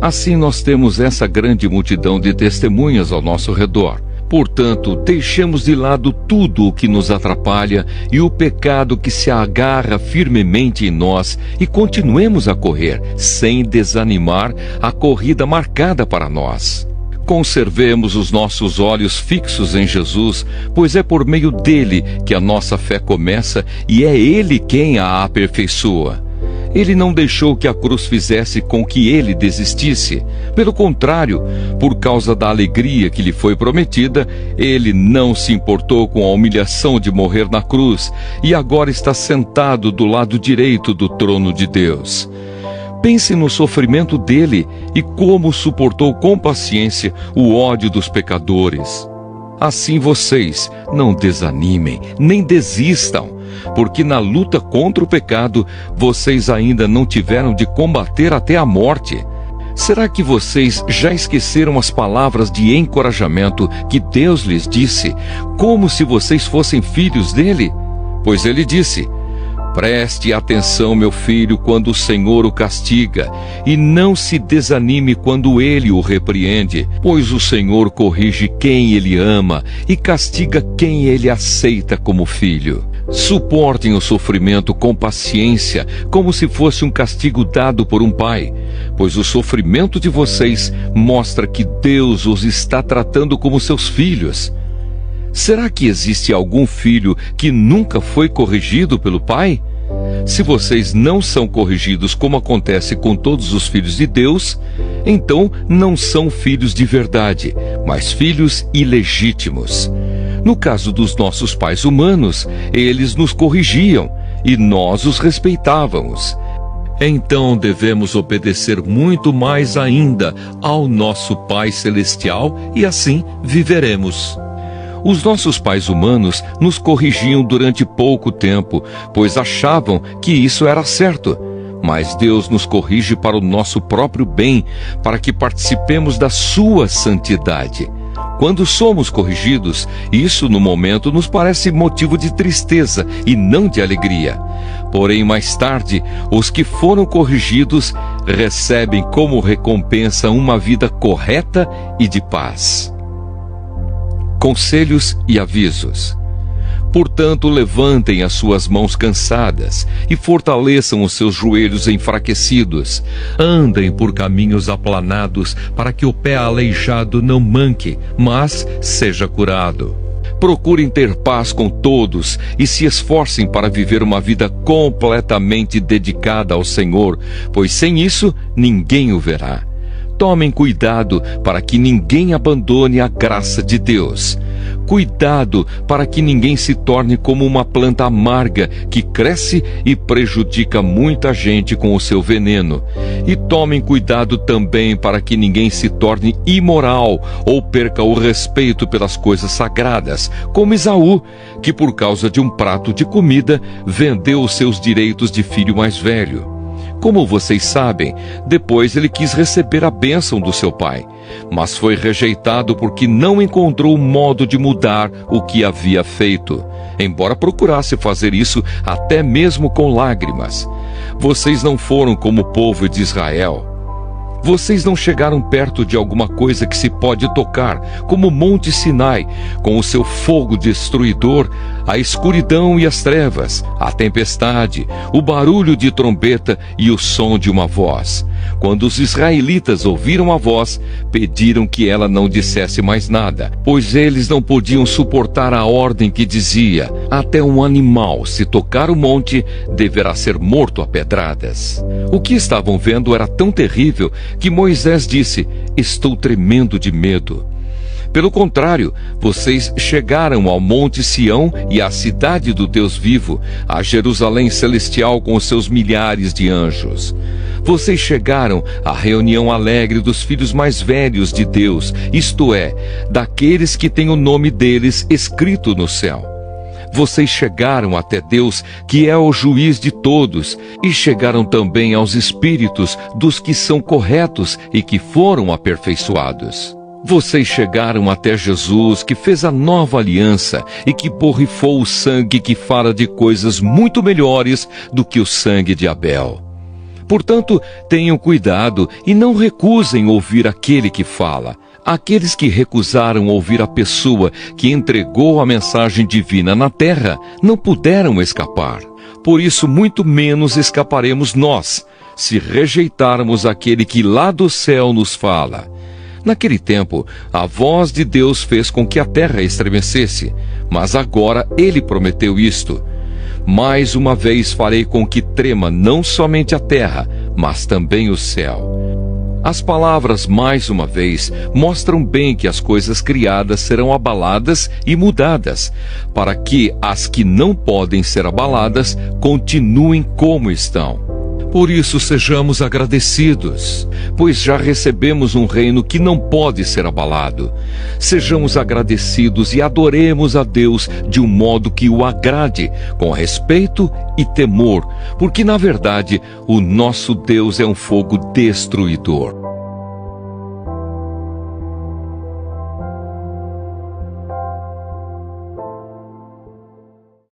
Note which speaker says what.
Speaker 1: Assim nós temos essa grande multidão de testemunhas ao nosso redor. Portanto, deixemos de lado tudo o que nos atrapalha e o pecado que se agarra firmemente em nós e continuemos a correr, sem desanimar, a corrida marcada para nós. Conservemos os nossos olhos fixos em Jesus, pois é por meio dele que a nossa fé começa e é ele quem a aperfeiçoa. Ele não deixou que a cruz fizesse com que ele desistisse. Pelo contrário, por causa da alegria que lhe foi prometida, ele não se importou com a humilhação de morrer na cruz e agora está sentado do lado direito do trono de Deus. Pense no sofrimento dele e como suportou com paciência o ódio dos pecadores. Assim vocês não desanimem, nem desistam, porque na luta contra o pecado, vocês ainda não tiveram de combater até a morte. Será que vocês já esqueceram as palavras de encorajamento que Deus lhes disse, como se vocês fossem filhos dele? Pois ele disse: preste atenção, meu filho, quando o Senhor o castiga, e não se desanime quando ele o repreende, pois o Senhor corrige quem ele ama e castiga quem ele aceita como filho. Suportem o sofrimento com paciência, como se fosse um castigo dado por um pai, pois o sofrimento de vocês mostra que Deus os está tratando como seus filhos. Será que existe algum filho que nunca foi corrigido pelo pai? Se vocês não são corrigidos como acontece com todos os filhos de Deus, então não são filhos de verdade, mas filhos ilegítimos. No caso dos nossos pais humanos, eles nos corrigiam e nós os respeitávamos. Então devemos obedecer muito mais ainda ao nosso Pai Celestial e assim viveremos. Os nossos pais humanos nos corrigiam durante pouco tempo, pois achavam que isso era certo. Mas Deus nos corrige para o nosso próprio bem, para que participemos da sua santidade. Quando somos corrigidos, isso no momento nos parece motivo de tristeza e não de alegria. Porém, mais tarde, os que foram corrigidos recebem como recompensa uma vida correta e de paz. Conselhos e avisos. Portanto, levantem as suas mãos cansadas e fortaleçam os seus joelhos enfraquecidos. Andem por caminhos aplanados para que o pé aleijado não manque, mas seja curado. Procurem ter paz com todos e se esforcem para viver uma vida completamente dedicada ao Senhor, pois sem isso ninguém o verá. Tomem cuidado para que ninguém abandone a graça de Deus. Cuidado para que ninguém se torne como uma planta amarga que cresce e prejudica muita gente com o seu veneno. E tomem cuidado também para que ninguém se torne imoral ou perca o respeito pelas coisas sagradas, como Esaú, que por causa de um prato de comida vendeu os seus direitos de filho mais velho. Como vocês sabem, depois ele quis receber a bênção do seu pai, mas foi rejeitado porque não encontrou modo de mudar o que havia feito, embora procurasse fazer isso até mesmo com lágrimas. Vocês não foram como o povo de Israel. Vocês não chegaram perto de alguma coisa que se pode tocar, como o Monte Sinai, com o seu fogo destruidor, a escuridão e as trevas, a tempestade, o barulho de trombeta e o som de uma voz. Quando os israelitas ouviram a voz, pediram que ela não dissesse mais nada, pois eles não podiam suportar a ordem que dizia: até um animal, se tocar o monte, deverá ser morto a pedradas. O que estavam vendo era tão terrível que Moisés disse: estou tremendo de medo. Pelo contrário, vocês chegaram ao Monte Sião e à cidade do Deus vivo, a Jerusalém celestial com os seus milhares de anjos. Vocês chegaram à reunião alegre dos filhos mais velhos de Deus, isto é, daqueles que têm o nome deles escrito no céu. Vocês chegaram até Deus, que é o juiz de todos, e chegaram também aos espíritos dos que são corretos e que foram aperfeiçoados. Vocês chegaram até Jesus, que fez a nova aliança e que borrifou o sangue que fala de coisas muito melhores do que o sangue de Abel. Portanto, tenham cuidado e não recusem ouvir aquele que fala. Aqueles que recusaram ouvir a pessoa que entregou a mensagem divina na terra não puderam escapar. Por isso, muito menos escaparemos nós, se rejeitarmos aquele que lá do céu nos fala. Naquele tempo, a voz de Deus fez com que a terra estremecesse, mas agora ele prometeu isto: mais uma vez farei com que trema não somente a terra, mas também o céu. As palavras mais uma vez mostram bem que as coisas criadas serão abaladas e mudadas, para que as que não podem ser abaladas continuem como estão. Por isso sejamos agradecidos, pois já recebemos um reino que não pode ser abalado. Sejamos agradecidos e adoremos a Deus de um modo que o agrade, com respeito e temor, porque na verdade o nosso Deus é um fogo destruidor.